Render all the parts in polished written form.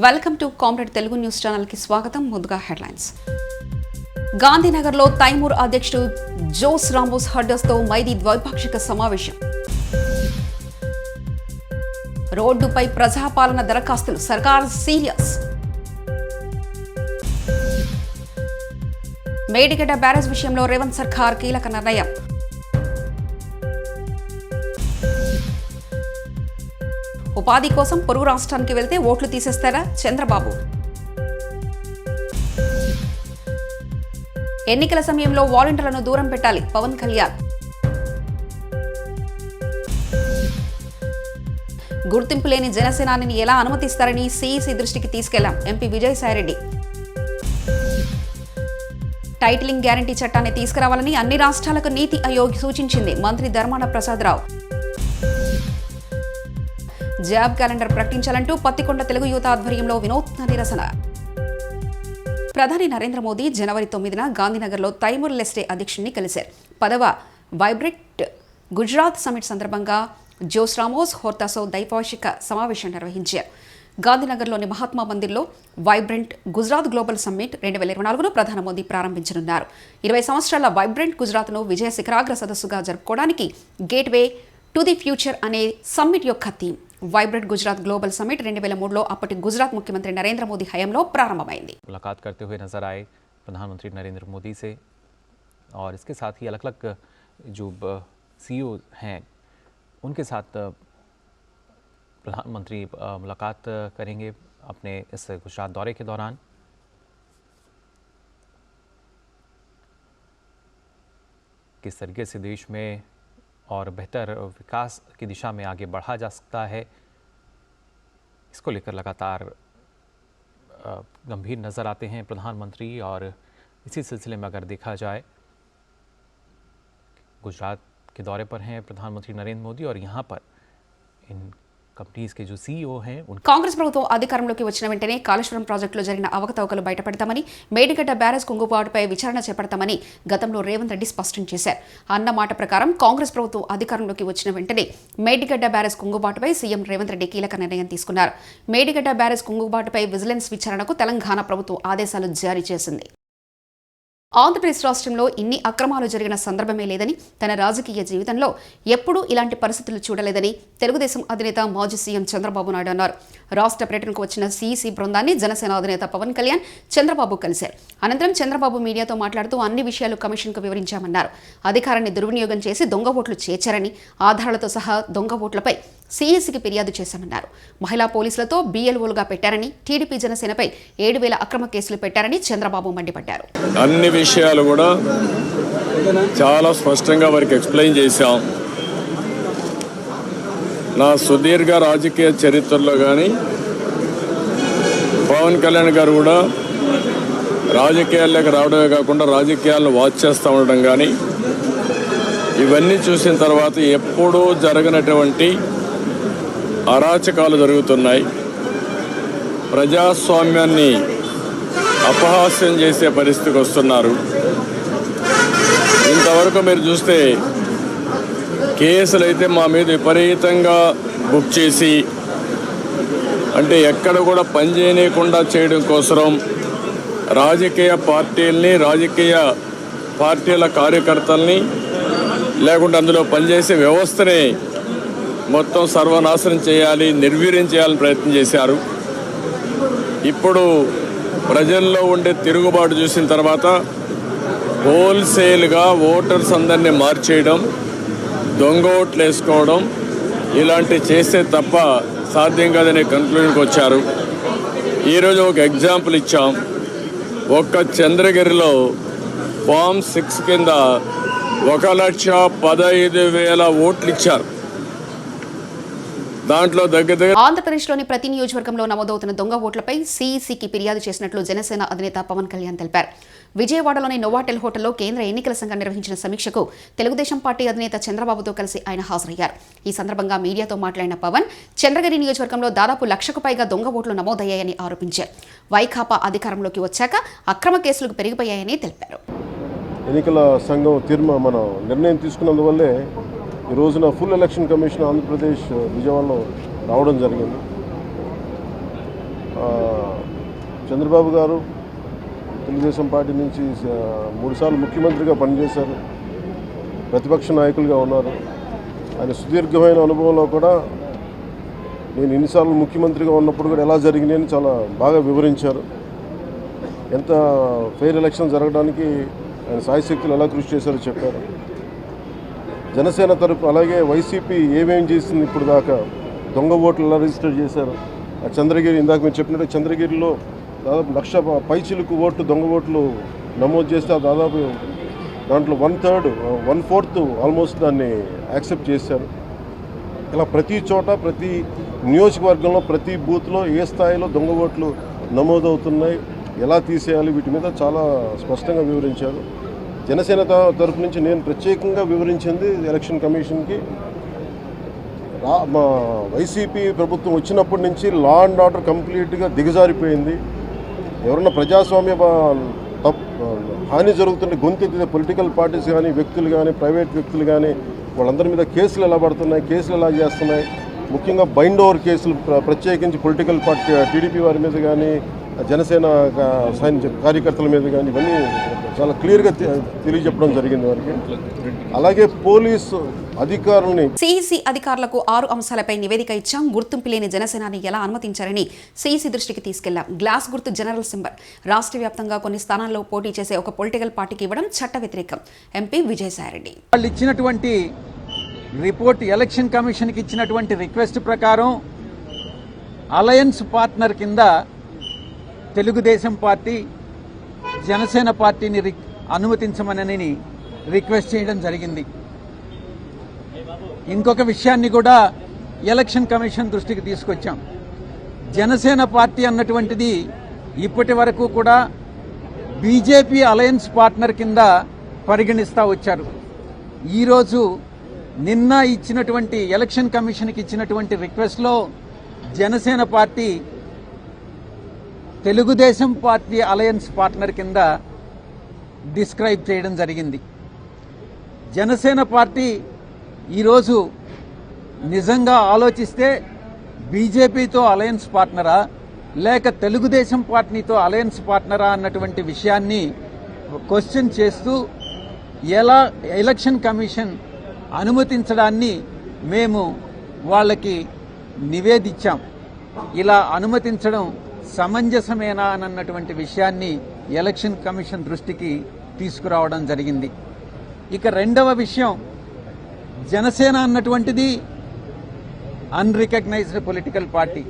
Welcome to comrade Telugu news channel కి స్వాగతం. ముందుగా హెడ్లైన్స్. గాంధీనగర్ లో తైమూర్ అధ్యక్షుడు జోస్ రామోస్ హడ్డస్ తో మైదీ ద్వైపాక్షిక సమావేశం. రోడ్డుపై ప్రజాపాలన దరఖాస్తులు, సర్కార్ సీరియస్. మేడిగడ్డ బ్యారేజ్ విషయంలో రేవంత్ సర్కార్ కీలక నిర్ణయం. ఉపాధి కోసం పొరుగు రాష్ట్రానికి వెళ్తే ఓట్లు తీసేస్తారా చంద్రబాబు? ఎన్నికల సమయంలో వాలంటీర్లను దూరం పెట్టాలి పవన్ కళ్యాణ్. గుర్తింపు లేని జనసేనాని ఎలా అనుమతిస్తారని సిఈసి దృష్టికి తీసుకెళ్లాం ఎంపీ విజయసాయిరెడ్డి. టైటిలింగ్ గ్యారంటీ చట్టాన్ని తీసుకురావాలని అన్ని రాష్ట్రాలకు నీతి ఆయోగ్ సూచించింది మంత్రి ధర్మాన ప్రసాదరావు. జాబ్ క్యాలెండర్ ప్రకటించాలంటూ పత్తికొండ తెలుగు యువత ఆధ్వర్యంలో వినూత్న నిరసన. ప్రధాని నరేంద్ర మోదీ జనవరి 9న గాంధీనగర్లో తైమూర్ లెస్టే అధ్యక్షుడిని కలిశారు. 10వ వైబ్రెంట్ గుజరాత్ సమిట్ సందర్భంగా జోస్ రామోస్ హోర్తాసో ద్వైపాక్షిక సమావేశం నిర్వహించారు. గాంధీనగర్లోని మహాత్మా మందిర్లో వైబ్రెంట్ గుజరాత్ గ్లోబల్ సమ్మిట్ 2024ను ప్రధాని మోదీ ప్రారంభించనున్నారు. 20 సంవత్సరాల వైబ్రెంట్ గుజరాత్ను విజయ శిఖరాగ్ర సదస్సుగా జరుపుకోవడానికి గేట్వే టు ది ఫ్యూచర్ అనే సమ్మిట్ యొక్క theme. Vibrant Gujarat global summit 2003 అప్పటి గుజరాత్ ముఖ్యమంత్రి నరేంద్ర మోదీ హయాంలో ప్రారంభమైంది. मुलाकात करते हुए नजर आए प्रधानमंत्री नरेंद्र मोदी से और इसके साथ ही अलग अलग जो सीईओ हैं उनके साथ प्रधानमंत्री मुलाकात करेंगे अपने इस गुजरात दौरे के दौरान. किस तरीके से देश में और बेहतर विकास की दिशा में आगे बढ़ा जा सकता है, इसको लेकर लगातार गंभीर नज़र आते हैं प्रधानमंत्री. और इसी सिलसिले में अगर देखा जाए गुजरात के दौरे पर हैं प्रधानमंत्री नरेंद्र मोदी और यहाँ पर इन कंपनीज के जो सीईओ हैं కాంగ్రెస్ ప్రభుత్వం అధికారంలోకి వచ్చిన వెంటనే కాళేశ్వరం ప్రాజెక్టులో జరిగిన అవకతవకలు బయటపడతామని, మేడిగడ్డ బ్యారేజ్ కుంగుబాటుపై విచారణ చేపడతామని గతంలో రేవంత్ రెడ్డి స్పష్టం చేశారు. అన్న మాట ప్రకారం కాంగ్రెస్ ప్రభుత్వం అధికారంలోకి వచ్చిన వెంటనే మేడిగడ్డ బ్యారేజ్ కుంగుబాటుపై సీఎం రేవంత్ రెడ్డి కీలక నిర్ణయం తీసుకున్నారు. మేడిగడ్డ బ్యారేజ్ కుంగుబాటుపై విజిలెన్స్ విచారణకు తెలంగాణ ప్రభుత్వం ఆదేశాలు జారీ చేసింది. ఆంధ్రప్రదేశ్ రాష్ట్రంలో ఇన్ని అక్రమాలు జరిగిన సందర్భమే లేదని, తన రాజకీయ జీవితంలో ఎప్పుడూ ఇలాంటి పరిస్థితులు చూడలేదని తెలుగుదేశం అధినేత మాజీ సీఎం చంద్రబాబు నాయుడు అన్నారు. రాష్ట్ర పర్యటనకు వచ్చిన సిఈసి బృందాన్ని జనసేన అధినేత పవన్ కళ్యాణ్, చంద్రబాబు కలిశారు. అనంతరం చంద్రబాబు మీడియాతో మాట్లాడుతూ అన్ని విషయాలు కమిషన్కు వివరించామన్నారు. అధికారాన్ని దుర్వినియోగం చేసి దొంగ ఓట్లు చేర్చారని, ఆధారాలతో సహా దొంగ ఓట్లపై సిఈసికి ఫిర్యాదు చేశామన్నారు. మహిళా పోలీసులతో బిఎల్ఓలుగా పెట్టారని, టీడీపీ జనసేనపై 7,000 అక్రమ కేసులు పెట్టారని చంద్రబాబు మండిపడ్డారు. అన్ని విషయాలు కూడా చాలా స్పష్టంగా వారికి ఎక్స్ప్లెయిన్ చేశాం. నా సుదీర్ఘ రాజకీయ చరిత్రలో కానీ పవన్ కళ్యాణ్ గారు కూడా రాజకీయాల్లోకి రావడమే కాకుండా రాజకీయాలను వాచ్ చేస్తూ ఉండడం కానీ, ఇవన్నీ చూసిన తర్వాత ఎప్పుడూ జరగనటువంటి అరాచకాలు జరుగుతున్నాయి. ప్రజాస్వామ్యాన్ని అపహాస్యం చేసే పరిస్థితికి వస్తున్నారు. ఇంతవరకు మీరు చూస్తే కేసులు అయితే మా మీద విపరీతంగా బుక్ చేసి, అంటే ఎక్కడ కూడా పనిచేయకుండా చేయడం కోసం రాజకీయ పార్టీల్ని, రాజకీయ పార్టీల కార్యకర్తల్ని, లేకుంటే అందులో పనిచేసే వ్యవస్థని మొత్తం సర్వనాశనం చేయాలి, నిర్వీర్యం చేయాలని ప్రయత్నం చేశారు. ఇప్పుడు ప్రజల్లో ఉండే తిరుగుబాటు చూసిన తర్వాత హోల్సేల్గా ఓటర్స్ అందరినీ మార్చేయడం, దొంగ ఓట్లు వేసుకోవడం ఇలాంటివి చేస్తే తప్ప సాధ్యం కాదనే కన్క్లూజన్కి వచ్చారు. ఈరోజు ఒక ఎగ్జాంపుల్ ఇచ్చాం. ఒక్క చంద్రగిరిలో ఫామ్ 6 కింద 1,15,000 ఓట్లు ఇచ్చారు. దాంట్లో ఆంధ్రప్రదేశ్లోని ప్రతి నియోజకవర్గంలో నమోదవుతున్న దొంగ ఓట్లపై సిఈసికి ఫిర్యాదు చేసినట్లు జనసేన అధినేత పవన్ కళ్యాణ్ తెలిపారు. విజయవాడలోని నోవాటెల్ హోటల్లో కేంద్ర ఎన్నికల సంఘం నిర్వహించిన సమీక్షకు తెలుగుదేశం పార్టీ అధినేత చంద్రబాబుతో కలిసి ఆయన హాజరయ్యారు. ఈ సందర్భంగా మీడియాతో మాట్లాడిన పవన్, చంద్రగిరి నియోజకవర్గంలో దాదాపు 1,00,000కు పైగా దొంగ ఓట్లు నమోదయ్యాయని ఆరోపించారు. వైకాపా అధికారంలోకి వచ్చాక అక్రమ కేసులకు పెరిగిపోయాయని తెలిపారు. ఎన్నికల సంఘం మనం నిర్ణయం తీసుకున్నందువల్లే ఈ రోజున ఫుల్ ఎలక్షన్ కమిషన్ ఆంధ్రప్రదేశ్ విజయవాడలో రావడం జరిగింది. చంద్రబాబు గారు తెలుగుదేశం పార్టీ నుంచి 3 సార్లు ముఖ్యమంత్రిగా పనిచేశారు, ప్రతిపక్ష నాయకులుగా ఉన్నారు. ఆయన సుదీర్ఘమైన అనుభవంలో కూడా నేను ఎన్నిసార్లు ముఖ్యమంత్రిగా ఉన్నప్పుడు కూడా ఎలా జరిగినాయని చాలా బాగా వివరించారు. ఎంత ఫెయిర్ ఎలక్షన్ జరగడానికి ఆయన సాయశక్తులు ఎలా కృషి చేశారో చెప్పారు. జనసేన తరపు అలాగే వైసీపీ ఏమేం చేసింది ఇప్పుడు దాకా, దొంగ ఓట్లు ఎలా రిజిస్టర్ చేశారు, ఆ చంద్రగిరి ఇందాక మీరు చెప్పినట్టు చంద్రగిరిలో దాదాపు 1,00,000 పైచిలుకు ఓట్లు దొంగ ఓట్లు నమోదు చేస్తే దాదాపు దాంట్లో 1/3 1/4 ఆల్మోస్ట్ దాన్ని యాక్సెప్ట్ చేశారు. ఇలా ప్రతి చోట ప్రతి నియోజకవర్గంలో ప్రతి బూత్లో ఏ స్థాయిలో దొంగ ఓట్లు నమోదవుతున్నాయి, ఎలా తీసేయాలి, వీటి మీద చాలా స్పష్టంగా వివరించారు. జనసేన తరఫు నుంచి నేను ప్రత్యేకంగా వివరించింది ఎలక్షన్ కమిషన్కి, మా వైసీపీ ప్రభుత్వం వచ్చినప్పటి నుంచి లా అండ్ ఆర్డర్ కంప్లీట్గా దిగజారిపోయింది. ఎవరన్నా ప్రజాస్వామ్య హాని జరుగుతుంటే గొంతెత్తితే పొలిటికల్ పార్టీస్ కానీ వ్యక్తులు కానీ ప్రైవేట్ వ్యక్తులు కానీ వాళ్ళందరి మీద కేసులు ఎలా పడుతున్నాయి, కేసులు ఎలా చేస్తున్నాయి, ముఖ్యంగా బైండ్ ఓవర్ కేసులు ప్రత్యేకించి పొలిటికల్ పార్టీ టీడీపీ వారి మీద కానీ జనసేన కార్యకర్తల మీద కానీ ఇవన్నీ చాలా క్లియర్గా తెలియజెప్పడం జరిగింది వారికి. అలాగే పోలీసు అధికారులని సిఈసి అధికారులకు 6 అంశాలపై నివేదిక ఇచ్చాం. గుర్తింపు లేని జనసేనాని ఎలా అనుమతించారని సిఈసి దృష్టికి తీసుకెళ్లాం. గ్లాస్ గుర్తు జనరల్ సింబల్ రాష్ట్ర వ్యాప్తంగా కొన్ని స్థానాల్లో పోటీ చేసే ఒక పొలిటికల్ పార్టీకి ఇవ్వడం చట్ట వ్యతిరేకం. ఎంపీ విజయసాయిరెడ్డి వాళ్ళు ఇచ్చినటువంటి రిపోర్ట్, ఎలక్షన్ కమిషన్కి ఇచ్చినటువంటి రిక్వెస్ట్ ప్రకారం అలయన్స్ పార్ట్నర్ కింద తెలుగుదేశం పార్టీ, జనసేన పార్టీని అనుమతించమని రిక్వెస్ట్ చేయడం జరిగింది. ఇంకొక విషయాన్ని కూడా ఎలక్షన్ కమిషన్ దృష్టికి తీసుకొచ్చాం. జనసేన పార్టీ అన్నటువంటిది ఇప్పటి వరకు కూడా బీజేపీ అలయన్స్ పార్ట్నర్ కింద పరిగణిస్తూ వచ్చారు. ఈరోజు నిన్న ఇచ్చినటువంటి ఎలక్షన్ కమిషన్కి ఇచ్చినటువంటి రిక్వెస్ట్లో Janasena party Telugu Desam party alliance partner కింద డిస్క్రైబ్ చేయడం జరిగింది. జనసేన పార్టీ ఈరోజు నిజంగా ఆలోచిస్తే బీజేపీతో అలయన్స్ పార్ట్నరా లేక తెలుగుదేశం పార్టీతో అలయన్స్ పార్ట్నరా అన్నటువంటి విషయాన్ని క్వశ్చన్ చేస్తూ ఎలా ఎలక్షన్ కమిషన్ అనుమతించడాన్ని మేము వాళ్ళకి నివేదించాం. ఇలా అనుమతించడం సమంజసమేనా అన్నటువంటి విషయాన్ని ఎలక్షన్ కమిషన్ దృష్టికి తీసుకురావడం జరిగింది. ఇక రెండవ విషయం, జనసేన అన్నటువంటిది unrecognised political party.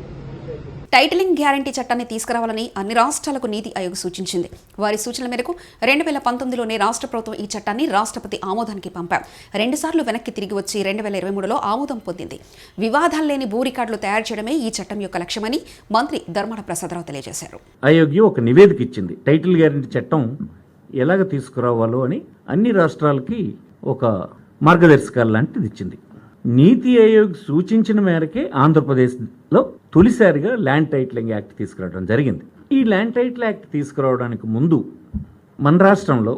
Titling guarantee చట్టాన్ని తీసుకురావాలని అన్ని రాష్ట్రాలకు నీతి ఆయోగ్ సూచించింది. వారి సూచనల మేరకు 2019లోనే రాష్ట్ర ప్రభుత్వం ఈ చట్టాన్ని రాష్ట్రపతి ఆమోదానికి పంపారు. 2 సార్లు వెనక్కి తిరిగి వచ్చి 2023లో ఆమోదం పొందింది. వివాదాలు లేని భూ రికార్డులు తయారు చేయడమే ఈ చట్టం యొక్క లక్ష్యమని మంత్రి ధర్మాన ప్రసాదరావు తెలియజేశారు. ఆయోగ్ ఒక నివేదిక ఇచ్చింది. టైటిల్ గ్యారంటీ చట్టం ఎలాగ తీసుకురావాలో అని అన్ని రాష్ట్రాలకి ఒక మార్గదర్శకాలు లాంటిది ఇచ్చింది. నీతి ఆయోగ్ సూచించిన మేరకే ఆంధ్రప్రదేశ్లో తొలిసారిగా ల్యాండ్ టైటిలింగ్ యాక్ట్ తీసుకురావడం జరిగింది. ఈ ల్యాండ్ టైటిల్ యాక్ట్ తీసుకురావడానికి ముందు మన రాష్ట్రంలో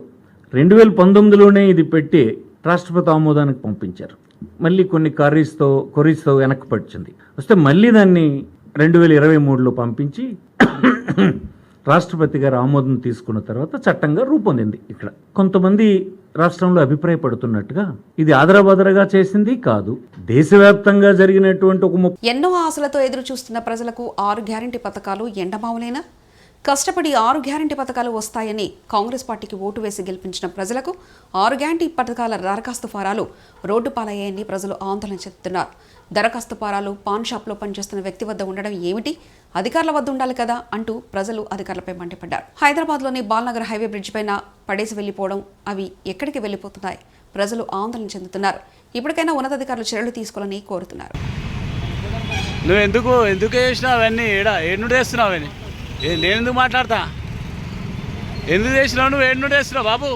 2019లోనే ఇది పెట్టి రాష్ట్రపతి ఆమోదానికి పంపించారు. మళ్ళీ కొన్ని కొరీస్తో వెనక్కి పడిచింది. వస్తే మళ్ళీ దాన్ని 2023లో పంపించి రాష్ట్రపతి గారు ఆమోదం తీసుకున్న తర్వాత చట్టంగా రూపొందింది. ఇక్కడ కొంతమంది రాష్ట్రంలో అభిప్రాయపడుతున్నట్టుగా ఇది ఆదరాబాదరగా చేసింది కాదు, దేశవ్యాప్తంగా జరిగినటువంటి ఒక ఎన్నో ఆశలతో ఎదురు చూస్తున్న ప్రజలకు 6 గ్యారంటీ పథకాలు ఎండమావులేనా? కష్టపడి 6 గ్యారంటీ పథకాలు వస్తాయని కాంగ్రెస్ పార్టీకి ఓటు వేసి గెలిపించిన ప్రజలకు 6 గ్యారంటీ పథకాల దరఖాస్తు ఫారాలు రోడ్డు పాలయ్యాయని ప్రజలు ఆందోళన చెందుతున్నారు. దరఖాస్తు ఫారాలు పాన్ షాప్లో పనిచేస్తున్న వ్యక్తి వద్ద ఉండడం ఏమిటి, అధికారుల వద్ద ఉండాలి కదా అంటూ ప్రజలు అధికారులపై మండిపడ్డారు. హైదరాబాద్లోని బాల్నగర్ హైవే బ్రిడ్జ్ పైన పడేసి వెళ్లిపోవడం, అవి ఎక్కడికి వెళ్లిపోతున్నాయి? ప్రజలు ఆందోళన చెందుతున్నారు. ఇప్పటికైనా ఉన్నతాధికారులు చర్యలు తీసుకోవాలని కోరుతున్నారు. నువ్వు ఎందుకు చేసినావు అవన్నీ? ఎన్నుడు చేస్తున్నావు అవన్నీ? నేను ఎందుకు మాట్లాడతా? ఎందుకు చేసినావు నువ్వు? ఎన్నుడు చేస్తున్నావు బాబు?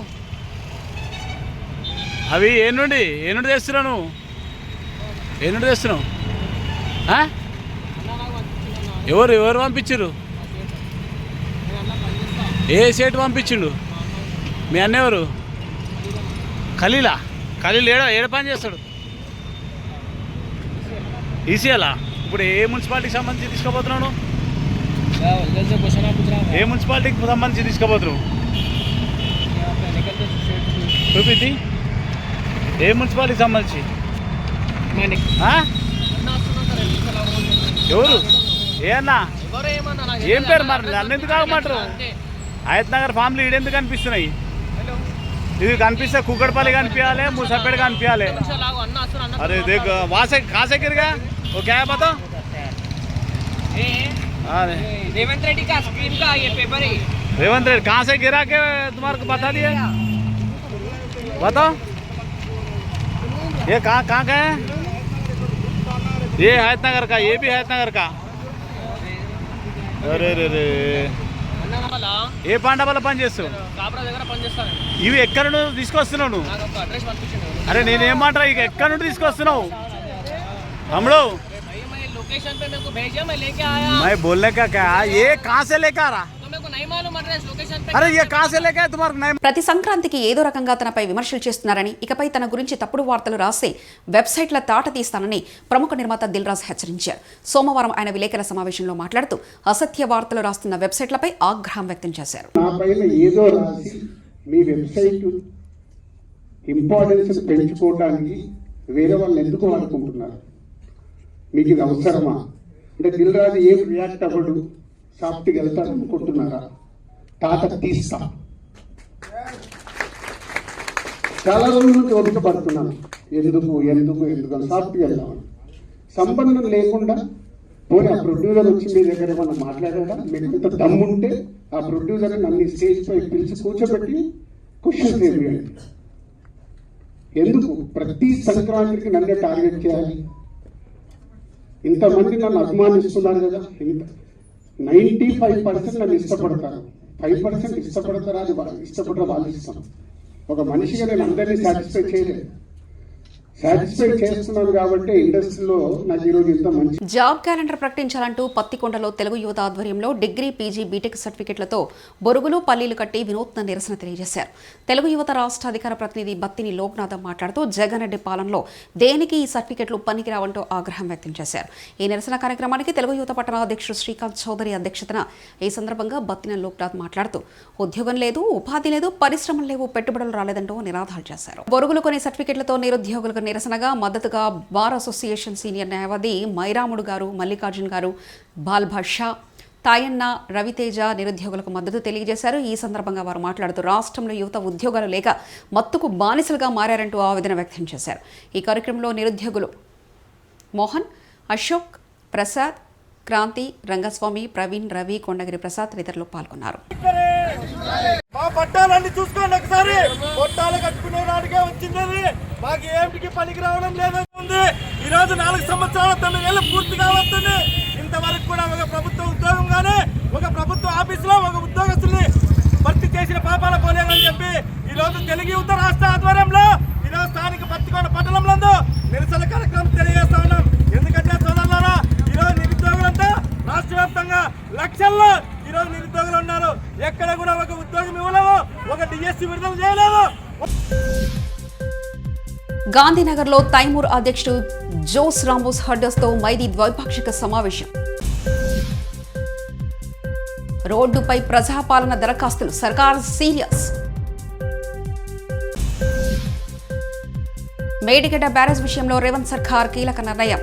అవి ఎన్నుడు చేస్తున్నావు నువ్వు? ఎన్నుడు చేస్తున్నావు? ఎవరు పంపించారు? ఏ సేటు పంపించిండు? మీ అన్న ఎవరు? ఖలీల్ ఏడ పని చేస్తాడు? ఈసీఎలా? ఇప్పుడు ఏ మున్సిపాలిటీకి సంబంధించి తీసుకోబోతున్నావు? ఏ మున్సిపాలిటీకి సంబంధించి తీసుకుపోతురు చూపింది ఏ మున్సిపాలిటీకి సంబంధించి ఎవరు ఏ అన్నా ఏం పేరు మరి నన్ను ఎందుకు ఆగమంటారు ఆయత్ నగర్ ఫ్యామిలీ ఈడెందుకు కనిపిస్తున్నాయి ఇది కనిపిస్తే కుక్కడపల్లి కనిపించాలి ముసాపేట కనిపించాలి अरे देख वहाँ से कहाँ से गिर गया वो क्या है बताओ रेवंत रेड्डी का स्क्रीन का ये पेपर है रेवंत रेड्डी कहाँ से गिरा के तुम्हारे को बता दिया बताओ ये कहाँ कहाँ का है ये हैतनगर का ये भी हैतनगर का अरे रे रे ఏ పంట వల్ల పని చేస్తావు ఇవి ఎక్కడ నుండి తీసుకొస్తున్నావు నువ్వు అరే నేనేమంటా ఇక ఎక్కడ నుండి తీసుకొస్తున్నావు తమ్ముడు लोकेशन पे मेरे को भेजा मैं लेके आया मैं बोलने का क्या ये कहाँ से लेकर आ रहा तो मेरे को नहीं मालूम एड्रेस लोकेशन पे अरे ये कहाँ से लेकर आया तुम्हारे नहीं ప్రతి సంక్రాంతికి ఏదో రకంగా తనపై విమర్శలు చేస్తున్నారని ఇకపై తన గురించి తప్పుడు వార్తలు రాస్తే వెబ్సైట్ల తాట తీస్తానని ప్రముఖ నిర్మాత దిల్ రాజు హెచ్చరించారు. సోమవారం ఆయన విలేకరుల సమావేశంలో మాట్లాడుతూ అసత్య వార్తలు రాస్తున్న వెబ్సైట్లపై ఆగ్రహం వ్యక్తం చేశారు. నా పైన ఏదో రాసి మీ వెబ్సైట్ ఇంపార్టెన్స్ పెంచుకోవడానికి వేరే వాళ్ళు ఎందుకు వాడుకుంటున్నారు? మీకు ఇది అవసరమా? అంటే దిల్ రాజు ఏం రియాక్ట్ అవ్వడు, సాఫ్ట్గా వెళ్తారు అనుకుంటున్నారా? తాత తీస్తా. చాలా రోజుల నుంచి ఓపిక పడుతున్నాను. ఎందుకు సాఫ్ట్గా వెళ్దామని. సంబంధం లేకుండా పోనీ ఆ ప్రొడ్యూసర్ వచ్చి మీ దగ్గర ఏమన్నా మాట్లాడారా? మీకు ఎంత దమ్ముంటే ఆ ప్రొడ్యూసర్ నన్ను స్టేజ్ పై పిలిచి కూర్చోబెట్టి క్వశ్చన్స్ వేయండి. ఎందుకు ప్రతి సంక్రాంతికి నన్నే టార్గెట్ చేయాలి? ఇంతమంది నన్ను అభిమానిస్తున్నారు కదా, 95% నన్ను ఇష్టపడతారు, 5% ఇష్టపడతారా? అది ఇష్టపడరా వాళ్ళు ఇష్టం. ఒక మనిషిగా నేను అందరినీ సాటిస్ఫై చేయలేదు, సాటిస్ఫై చేస్తున్నాను కాబట్టి ఇండస్ట్రీలో నాకు ఈరోజు ఇంత మంచి జాబ్ క్యాలెండర్ ప్రకటించాలంటూ పత్తికొండలో తెలుగు యువత ఆధ్వర్యంలో డిగ్రీ, పీజీ, బీటెక్ సర్టిఫికెట్లతో బొరుగులు, పల్లీలు కట్టి వినూత్న నిరసన తెలియజేశారు. తెలుగు యువత రాష్ట్ర అధికార ప్రతినిధి బత్తిని లోక్నాథం మాట్లాడుతూ జగన్ రెడ్డి పాలనలో దేనికి ఈ సర్టిఫికెట్లు పనికిరావంటూ ఆగ్రహం వ్యక్తం చేశారు. ఈ నిరసన కార్యక్రమానికి తెలుగు యువత పట్టణ అధ్యక్షుడు శ్రీకాంత్ చౌదరి అధ్యక్షతన ఈ సందర్భంగా బత్తిన లోక్నాథ్ మాట్లాడుతూ ఉద్యోగం లేదు, ఉపాధి లేదు, పరిశ్రమలు లేవు, పెట్టుబడులు రాలేదంటూ నినాదాలు చేశారు. బొరుగులు కొనే సర్టిఫికెట్లతో నిరుద్యోగులకు నిరసనగా మద్దతుగా బార్ అసోసియేషన్ సీనియర్ న్యాయవాది మైరాముడు గారు, మల్లికార్జున్ గారు, బాల్భాషా, తాయన్న, రవితేజ నిరుద్యోగులకు మద్దతు తెలియజేశారు. ఈ సందర్భంగా వారు మాట్లాడుతూ రాష్ట్రంలో యువత ఉద్యోగాలు లేక మత్తుకు బానిసలుగా మారారంటూ ఆవేదన వ్యక్తం చేశారు. ఈ కార్యక్రమంలో నిరుద్యోగులు మోహన్, అశోక్, ప్రసాద్, క్రాంతి, రంగస్వామి, ప్రవీణ్, రవి, కొండగిరి ప్రసాద్ తదితరులు పాల్గొన్నారు. మా పట్టాలన్నీ చూసుకోండి ఒకసారి. పొట్టాలు కట్టుకునే నాటికే వచ్చింది, మాకు ఏమిటికి పనికి రావడం లేదండి. ఈ రోజు 4 సంవత్సరాల 9 ఏళ్ళు పూర్తిగా వస్తుంది. ఇంతవరకు కూడా ఒక ప్రభుత్వ ఉద్యోగం కానీ ఒక ప్రభుత్వ ఆఫీసులో ఒక ఉద్యోగస్తుల్ని భర్తీ చేసిన పాపాల పోలేదని చెప్పి ఈ రోజు తెలుగు యువత రాష్ట్ర ఆధ్వర్యంలో ఈరోజు స్థానిక పత్తికొండ పట్టణంలో నిరసన కార్యక్రమం తెలియజేస్తా ఉన్నాం. ఎందుకంటే సోదరులారా, ఈరోజు నిరుద్యోగులంతా రాష్ట్ర వ్యాప్తంగా లక్షల్లో ఈరోజు నిరుద్యోగులు ఉన్నారు. ఎక్కడ కూడా ఒక ఉద్యోగం ఇవ్వలేవు, ఒక డిఎస్సి విడుదల చేయలేదు. గాంధీనగర్లో తైమూర్ అధ్యక్షుడు జోస్ రామోస్ హడ్డస్తో మైదీ ద్వైపాక్షిక సమావేశం. రోడ్డుపై ప్రజాపాలన దరఖాస్తులు, సర్కార్ సీరియస్. మేడిగడ్డ బ్యారేజ్ విషయంలో రేవంత్ సర్కార్ కీలక నిర్ణయం.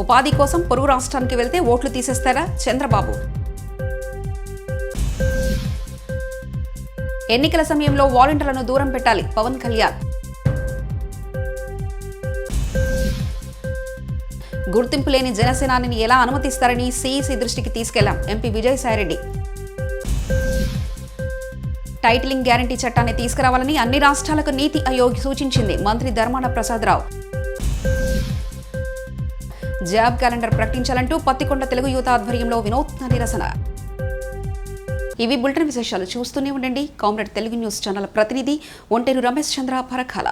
ఉపాధి కోసం పొరుగు రాష్ట్రానికి వెళ్తే ఓట్లు తీసేస్తారా చంద్రబాబు? ఎన్నికల సమయంలో వాలంటీర్లను దూరం పెట్టాలి పవన్ కళ్యాణ్. గుర్తింపు లేని జనసేనాని ఎలా అనుమతిస్తారని సిఈసి దృష్టికి తీసుకెళ్లాం ఎంపీ విజయసాయిరెడ్డి. టైటిలింగ్ గ్యారంటీ చట్టాన్ని తీసుకురావాలని అన్ని రాష్ట్రాలకు నీతి ఆయోగ్ సూచించింది మంత్రి ధర్మాన ప్రసాదరావు. జాబ్ క్యాలెండర్ ప్రకటించాలంటూ పత్తికొండ తెలుగు యువత ఆధ్వర్యంలో వినూత్న నిరసన. ఇవి బులెటిన్ విశేషాలు. చూస్తూనే ఉండండి కామ్రేడ్ తెలుగు న్యూస్ ఛానల్. ప్రతినిధి ఒంటేరు రమేష్ చంద్ర పరకాల.